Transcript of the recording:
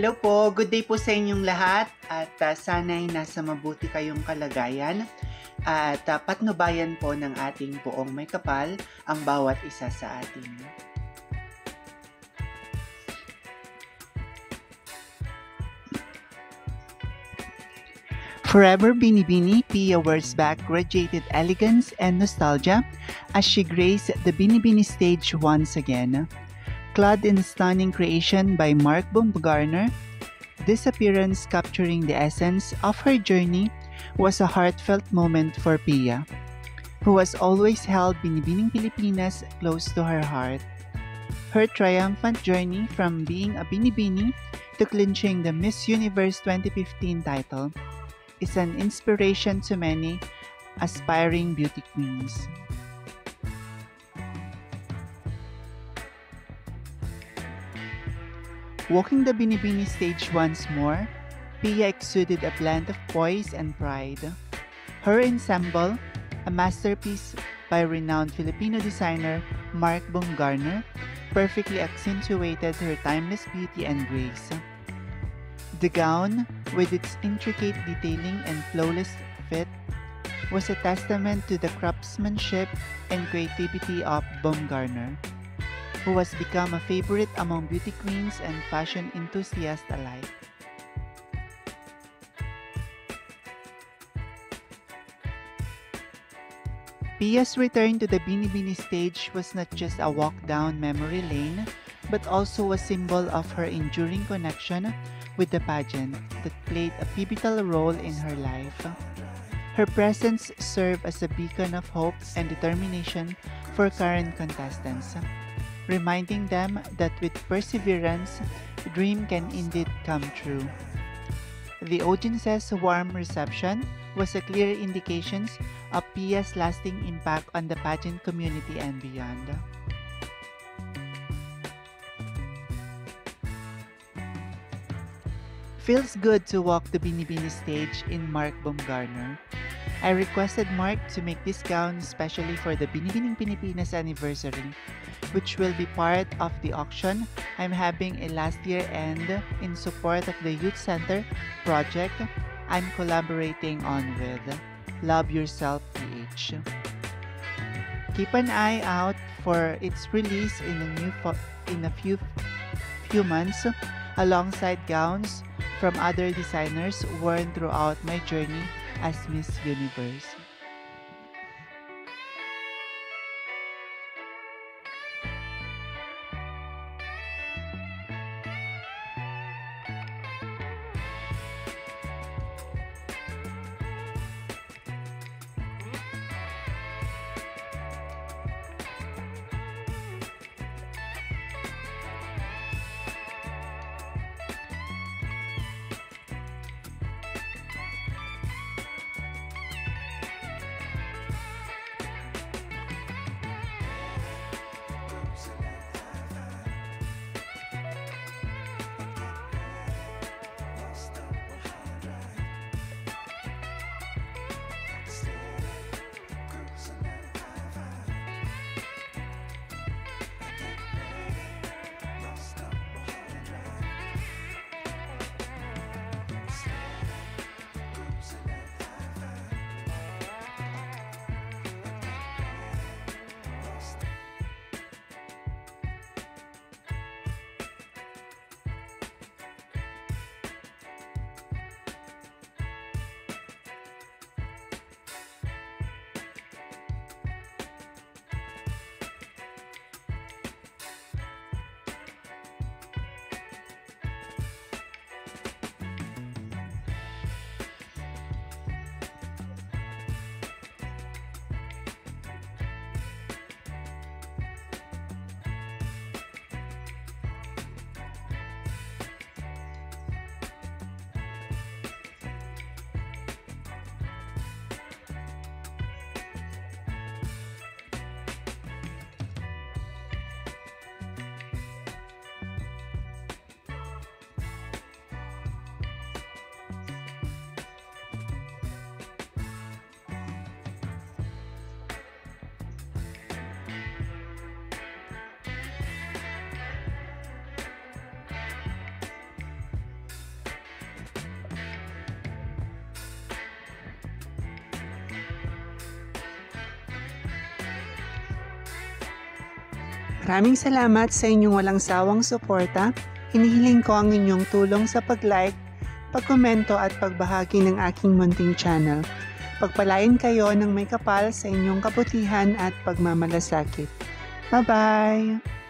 Hello po, good day po sa inyong lahat at sana'y nasa mabuti kayong kalagayan at patnubayan po ng ating poong may kapal ang bawat isa sa atin. Forever Binibini, Pia wears back radiated elegance and nostalgia as she graced the Binibini stage once again. Clad in a stunning creation by Mark Baumgartner, this appearance capturing the essence of her journey was a heartfelt moment for Pia, who has always held Binibining Pilipinas close to her heart. Her triumphant journey from being a Binibini to clinching the Miss Universe 2015 title is an inspiration to many aspiring beauty queens. Walking the Binibini stage once more, Pia exuded a blend of poise and pride. Her ensemble, a masterpiece by renowned Filipino designer Mark Baumgartner, perfectly accentuated her timeless beauty and grace. The gown, with its intricate detailing and flawless fit, was a testament to the craftsmanship and creativity of Baumgartner, who has become a favorite among beauty queens and fashion enthusiasts alike. Pia's return to the Binibini stage was not just a walk down memory lane, but also a symbol of her enduring connection with the pageant that played a pivotal role in her life. Her presence served as a beacon of hope and determination for current contestants, reminding them that with perseverance, a dream can indeed come true. The audience's warm reception was a clear indication of Pia's lasting impact on the pageant community and beyond. Feels good to walk the Binibini stage in Mark Baumgartner. I requested Mark to make this gown especially for the Binibining Pilipinas anniversary, which will be part of the auction I'm having a last year end in support of the Youth Center project I'm collaborating on with Love Yourself PH. Keep an eye out for its release in a few months alongside gowns from other designers worn throughout my journey as Miss Universe. Maraming salamat sa inyong walang sawang suporta. Hinihiling ko ang inyong tulong sa pag-like, pagkomento at pagbahagi ng aking munting channel. Pagpalain kayo ng may kapal sa inyong kabutihan at pagmamalasakit. Bye-bye!